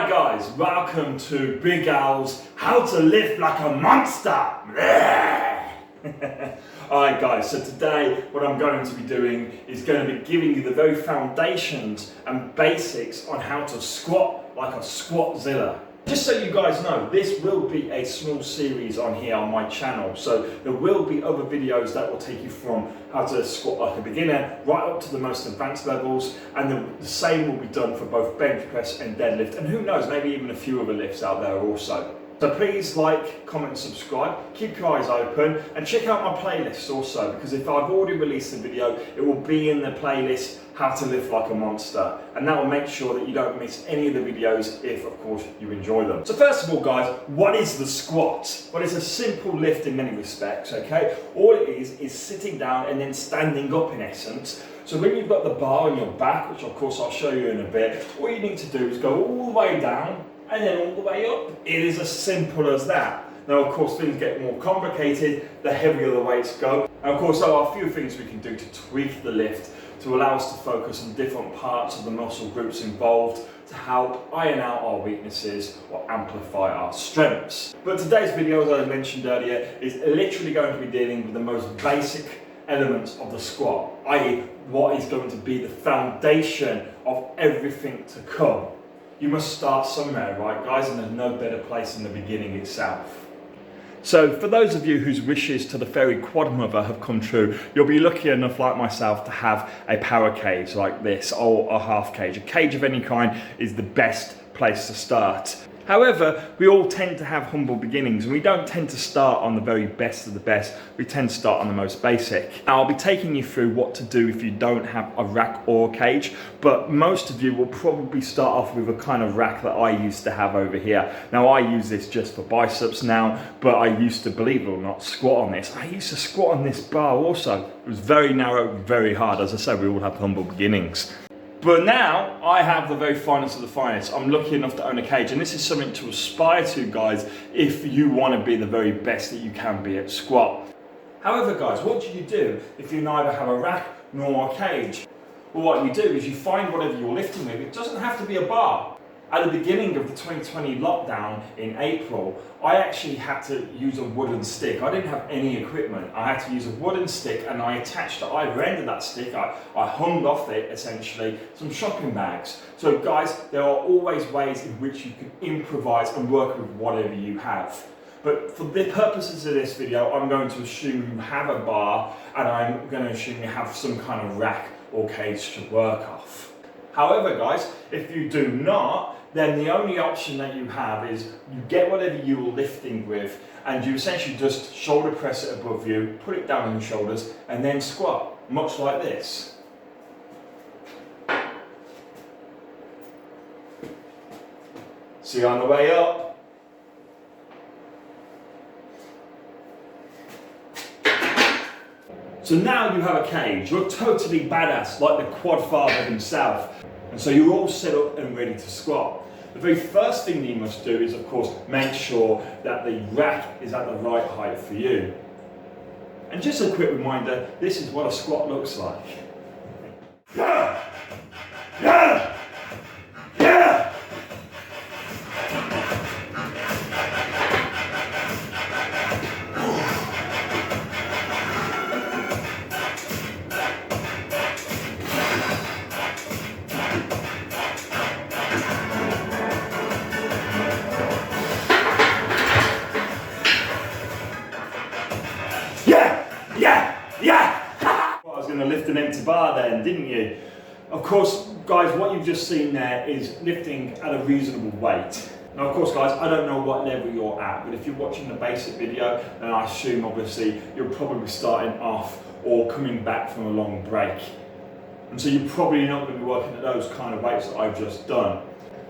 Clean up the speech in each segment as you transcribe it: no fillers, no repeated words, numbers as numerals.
Hi guys, welcome to Big Al's How to Lift Like a Monster. Alright guys, so today what I'm going to be doing is going to be giving you the very foundations and basics on how to squat like a Squatzilla. Just so you guys know, this will be a small series on here on my channel, so there will be other videos that will take you from how to squat like a beginner right up to the most advanced levels, and the same will be done for both bench press and deadlift, and who knows, maybe even a few other lifts out there also. So please like, comment, subscribe, keep your eyes open, and check out my playlist also, because if I've already released a video, it will be in the playlist How to Lift Like a Monster, and that will make sure that you don't miss any of the videos if, of course, you enjoy them. So first of all, guys, what is the squat? Well, it's a simple lift in many respects, okay? All it is sitting down and then standing up in essence. So when you've got the bar on your back, which of course I'll show you in a bit, all you need to do is go all the way down and then all the way up. It is as simple as that. Now, of course, things get more complicated the heavier the weights go. And of course, there are a few things we can do to tweak the lift to allow us to focus on different parts of the muscle groups involved to help iron out our weaknesses or amplify our strengths. But today's video, as I mentioned earlier, is literally going to be dealing with the most basic elements of the squat, i.e. what is going to be the foundation of everything to come. You must start somewhere, right guys, and there's no better place than the beginning itself. So for those of you whose wishes to the fairy quad mother have come true, you'll be lucky enough like myself to have a power cage like this, or a half cage. A cage of any kind is the best place to start. However, we all tend to have humble beginnings, and we don't tend to start on the very best of the best. We tend to start on the most basic. Now, I'll be taking you through what to do if you don't have a rack or a cage, but most of you will probably start off with a kind of rack that I used to have over here. Now, I use this just for biceps now, but I used to, believe it or not, squat on this. I used to squat on this bar also. It was very narrow, very hard. As I said, we all have humble beginnings. But now I have the very finest of the finest. I'm lucky enough to own a cage, and this is something to aspire to, guys, if you want to be the very best that you can be at squat. However, guys, what do you do if you neither have a rack nor a cage? Well, what you do is you find whatever you're lifting with. It doesn't have to be a bar. At the beginning of the 2020 lockdown in April, I actually had to use a wooden stick. I didn't have any equipment. I had to use a wooden stick, and I attached to either end of that stick, I hung off it essentially some shopping bags. So guys, there are always ways in which you can improvise and work with whatever you have. But for the purposes of this video, I'm going to assume you have a bar, and I'm going to assume you have some kind of rack or cage to work off. However, guys, if you do not, then the only option that you have is you get whatever you were lifting with, and you essentially just shoulder press it above you, put it down on your shoulders, and then squat, much like this. See you on the way up. So now you have a cage. You're totally badass, like the quad father himself. And so you're all set up and ready to squat. The very first thing that you must do is, of course, make sure that the rack is at the right height for you. And just a quick reminder, this is what a squat looks like. Yeah! Yeah! Yeah! Lift an empty bar then, didn't you? Of course, guys, what you've just seen there is lifting at a reasonable weight. Now, of course, guys, I don't know what level you're at, but if you're watching the basic video, then I assume, obviously, you're probably starting off or coming back from a long break. And so you're probably not going to be working at those kind of weights that I've just done.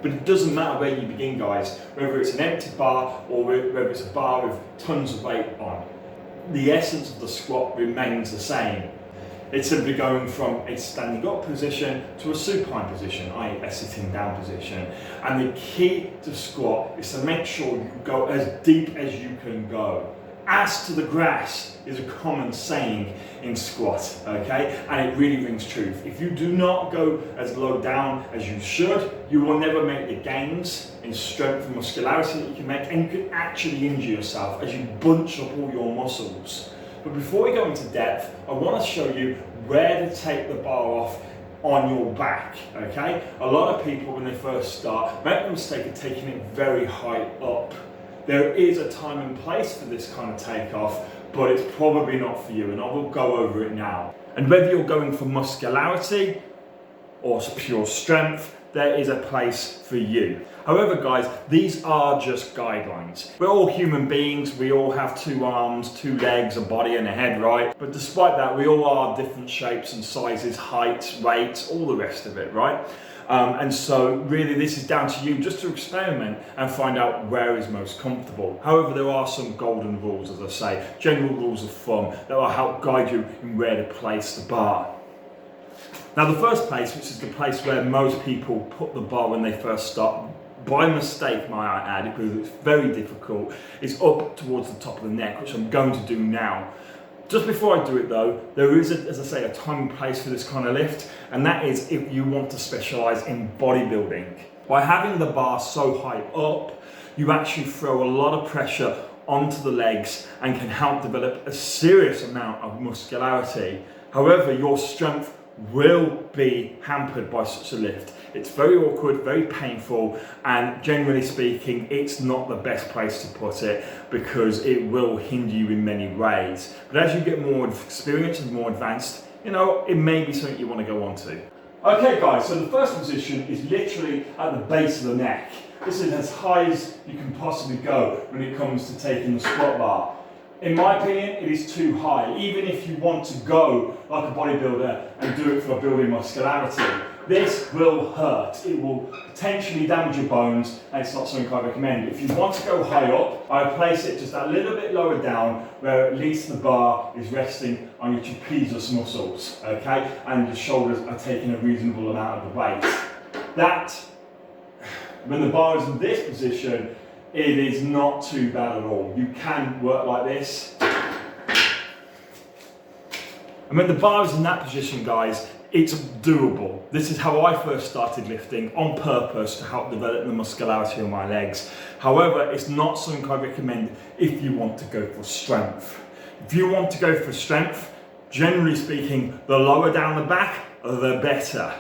But it doesn't matter where you begin, guys, whether it's an empty bar or whether it's a bar with tons of weight on. The essence of the squat remains the same. It's simply going from a standing up position to a supine position, i.e. a sitting down position. And the key to squat is to make sure you go as deep as you can go. as to the grass is a common saying in squat, okay? And it really rings truth. If you do not go as low down as you should, you will never make the gains in strength and muscularity that you can make, and you can actually injure yourself as you bunch up all your muscles. But before we go into depth, I want to show you where to take the bar off on your back, okay? A lot of people, when they first start, make the mistake of taking it very high up. There is a time and place for this kind of takeoff, but it's probably not for you, and I will go over it now. And whether you're going for muscularity or pure strength, there is a place for you. However, guys, these are just guidelines. We're all human beings, we all have 2 arms, 2 legs, a body and a head, right? But despite that, we all are different shapes and sizes, heights, weights, all the rest of it, right? And so really this is down to you just to experiment and find out where is most comfortable. However, there are some golden rules, as I say, general rules of thumb that will help guide you in where to place the bar. Now the first place, which is the place where most people put the bar when they first start, by mistake might I add, because it's very difficult, is up towards the top of the neck, which I'm going to do now. Just before I do it though, there is, as I say, a time and place for this kind of lift, and that is if you want to specialise in bodybuilding. By having the bar so high up, you actually throw a lot of pressure onto the legs and can help develop a serious amount of muscularity. However, your strength will be hampered by such a lift. It's very awkward, very painful, and generally speaking, it's not the best place to put it because it will hinder you in many ways. But as you get more experience and more advanced, you know, it may be something you want to go on to. Okay guys, so the first position is literally at the base of the neck. This is as high as you can possibly go when it comes to taking the squat bar. In my opinion, it is too high. Even if you want to go like a bodybuilder and do it for building muscularity, this will hurt. It will potentially damage your bones, and it's not something I recommend. If you want to go high up, I place it just a little bit lower down, where at least the bar is resting on your trapezius muscles, okay? And your shoulders are taking a reasonable amount of the weight. That, when the bar is in this position, it is not too bad at all. You can work like this. And when the bar is in that position, guys, it's doable. This is how I first started lifting on purpose to help develop the muscularity on my legs. However, it's not something I recommend if you want to go for strength. If you want to go for strength, generally speaking, the lower down the back, the better.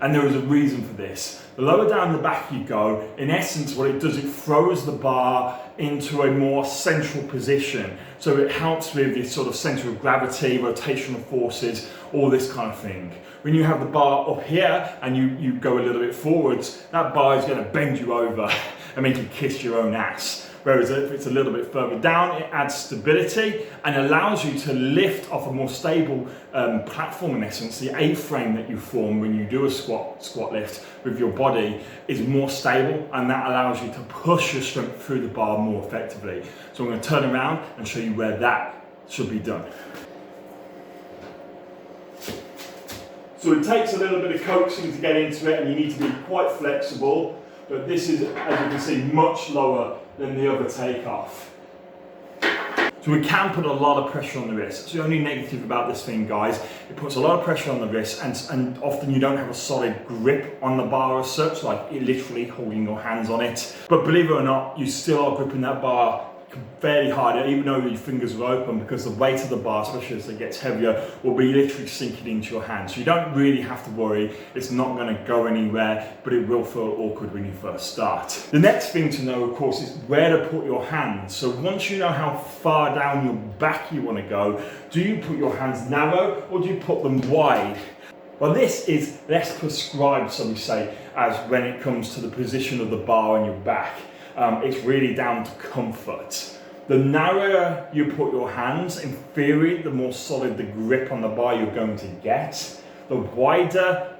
And there is a reason for this. The lower down the back you go, in essence what it does, it throws the bar into a more central position. So it helps with this sort of centre of gravity, rotational forces, all this kind of thing. When you have the bar up here and you go a little bit forwards, that bar is going to bend you over and make you kiss your own ass. Whereas if it's a little bit further down, it adds stability and allows you to lift off a more stable platform in essence. The A-frame that you form when you do a squat lift with your body is more stable, and that allows you to push your strength through the bar more effectively. So I'm going to turn around and show you where that should be done. So it takes a little bit of coaxing to get into it, and you need to be quite flexible, but this is, as you can see, much lower than the other takeoff. So we can put a lot of pressure on the wrist. It's the only negative about this thing, guys. It puts a lot of pressure on the wrist, and often you don't have a solid grip on the bar as such, like literally holding your hands on it. But believe it or not, you still are gripping that bar fairly hard, even though your fingers are open, because the weight of the bar, especially as it gets heavier, will be literally sinking into your hand. So you don't really have to worry. It's not going to go anywhere, but it will feel awkward when you first start. The next thing to know, of course, is where to put your hands. So once you know how far down your back you want to go, do you put your hands narrow or do you put them wide? Well, this is less prescribed, so we say, as when it comes to the position of the bar on your back. It's really down to comfort. The narrower you put your hands, in theory, the more solid the grip on the bar you're going to get. The wider,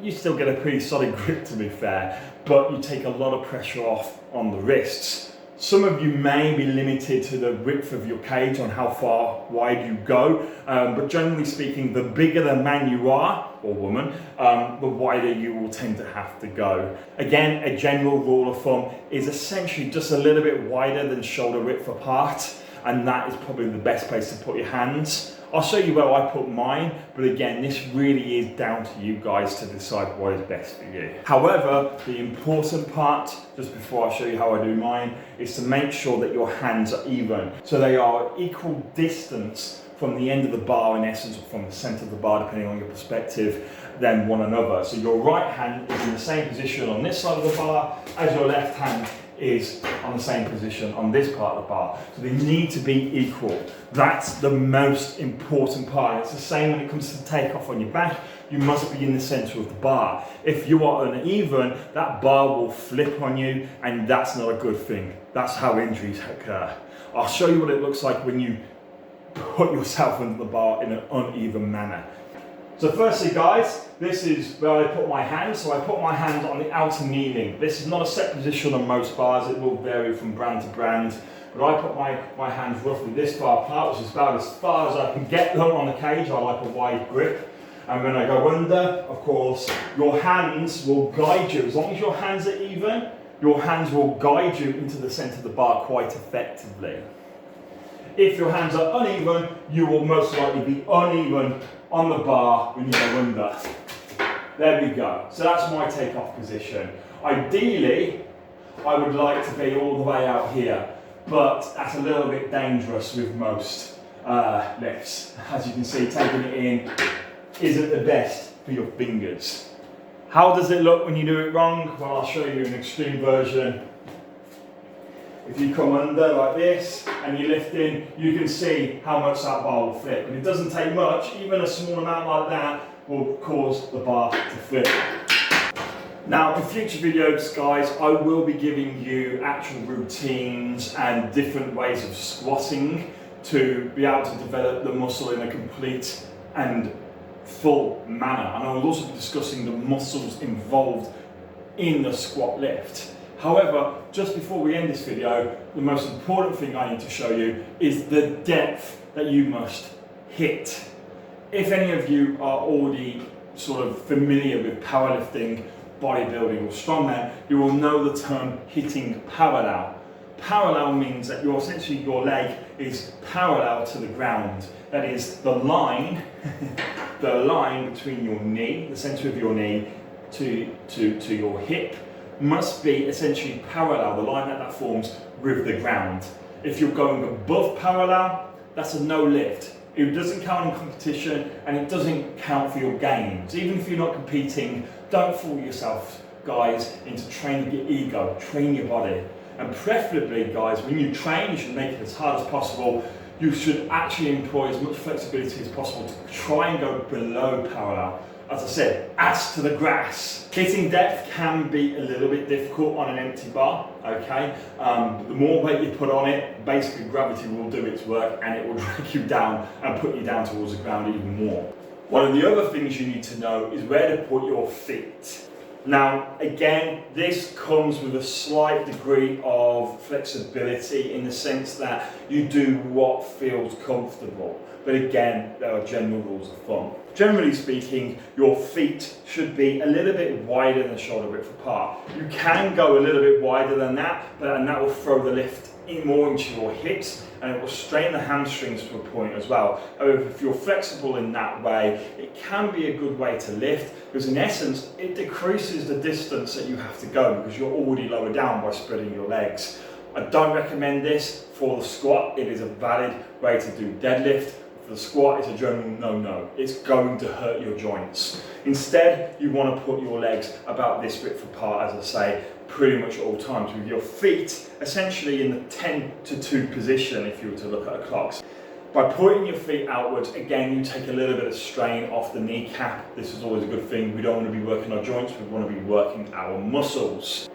you still get a pretty solid grip, to be fair, but you take a lot of pressure off on the wrists. Some of you may be limited to the width of your cage on how far wide you go, but generally speaking, the bigger the man you are, or woman, the wider you will tend to have to go. Again, a general rule of thumb is essentially just a little bit wider than shoulder width apart. and that is probably the best place to put your hands. I'll show you where I put mine, but again, this really is down to you guys to decide what is best for you. However, the important part, just before I show you how I do mine, is to make sure that your hands are even. So they are equal distance from the end of the bar, in essence, or from the center of the bar, depending on your perspective, than one another. So your right hand is in the same position on this side of the bar as your left hand is on the same position on this part of the bar. So they need to be equal. That's the most important part. It's the same when it comes to the takeoff on your back. You must be in the center of the bar. If you are uneven, that bar will flip on you, and that's not a good thing. That's how injuries occur. I'll show you what it looks like when you put yourself under the bar in an uneven manner. So firstly, guys, this is where I put my hands. So I put my hand on the outer knee link. This is not a set position on most bars. It will vary from brand to brand. But I put my hands roughly this far apart, which is about as far as I can get them on the cage. I like a wide grip. And when I go under, of course, your hands will guide you. As long as your hands are even, your hands will guide you into the center of the bar quite effectively. If your hands are uneven, you will most likely be uneven on the bar when you go under. There we go. So that's my takeoff position. Ideally, I would like to be all the way out here, but that's a little bit dangerous with most lifts. As you can see, taking it in isn't the best for your fingers. How does it look when you do it wrong? Well, I'll show you an extreme version. If you come under like this and you lift in, you can see how much that bar will flip. And it doesn't take much, even a small amount like that will cause the bar to flip. Now, in future videos, guys, I will be giving you actual routines and different ways of squatting to be able to develop the muscle in a complete and full manner. And I will also be discussing the muscles involved in the squat lift. However, just before we end this video, the most important thing I need to show you is the depth that you must hit. If any of you are already sort of familiar with powerlifting, bodybuilding or strongman, you will know the term hitting parallel. Parallel means that essentially your leg is parallel to the ground. That is the line, the line between your knee, the center of your knee, to your hip, must be essentially parallel, the line that forms with the ground. If you're going above parallel, that's a no lift. It doesn't count in competition and it doesn't count for your gains. Even if you're not competing, don't fool yourself, guys, into training your ego, train your body. And preferably, guys, when you train, you should make it as hard as possible. You should actually employ as much flexibility as possible to try and go below parallel. As I said, as to the grass. Hitting depth can be a little bit difficult on an empty bar, okay? The more weight you put on it, basically gravity will do its work and it will drag you down and put you down towards the ground even more. One of the other things you need to know is where to put your feet. Now, again, this comes with a slight degree of flexibility in the sense that you do what feels comfortable. But again, there are general rules of thumb. Generally speaking, your feet should be a little bit wider than shoulder width apart. You can go a little bit wider than that, and that will throw the lift more into your hips and it will strain the hamstrings to a point as well. However, if you're flexible in that way, it can be a good way to lift because in essence, it decreases the distance that you have to go because you're already lower down by spreading your legs. I don't recommend this for the squat. It is a valid way to do deadlift. For the squat, it's a general no-no. It's going to hurt your joints. Instead, you want to put your legs about this width apart, as I say, pretty much at all times, with your feet essentially in the 10 to 2 position if you were to look at a clock. By putting your feet outwards, again, you take a little bit of strain off the kneecap. This is always a good thing. We don't want to be working our joints, we want to be working our muscles.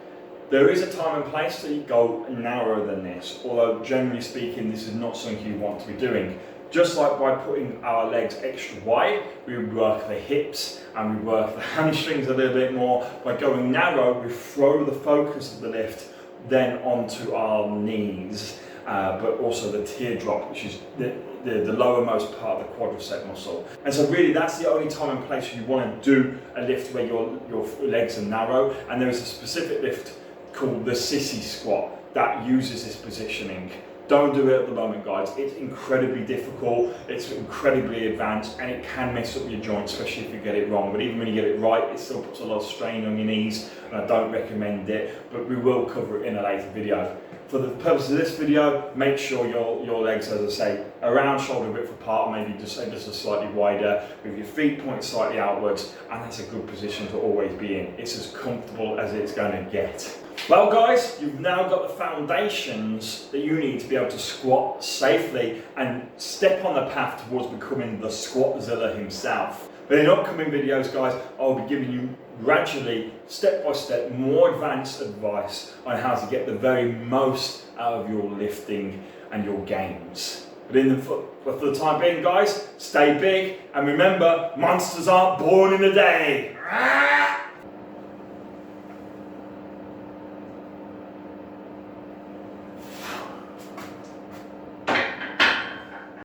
There is a time and place to go narrower than this, although generally speaking, this is not something you want to be doing. Just like by putting our legs extra wide, we work the hips and we work the hamstrings a little bit more. By going narrow, we throw the focus of the lift then onto our knees, but also the teardrop, which is the lowermost part of the quadricep muscle. And so really that's the only time and place you want to do a lift where your legs are narrow, and there is a specific lift called the sissy squat that uses this positioning. Don't do it at the moment, guys. It's incredibly difficult, it's incredibly advanced, and it can mess up your joints, especially if you get it wrong. But even when you get it right, it still puts a lot of strain on your knees, and I don't recommend it, but we will cover it in a later video. For the purpose of this video, make sure your legs, as I say, around shoulder width apart, maybe just a slightly wider, with your feet pointed slightly outwards, and that's a good position to always be in. It's as comfortable as it's going to get. Well guys, you've now got the foundations that you need to be able to squat safely and step on the path towards becoming the Squatzilla himself. But in upcoming videos, guys, I'll be giving you gradually, step by step, more advanced advice on how to get the very most out of your lifting and your gains. But for the time being, guys, stay big, and remember, monsters aren't born in a day.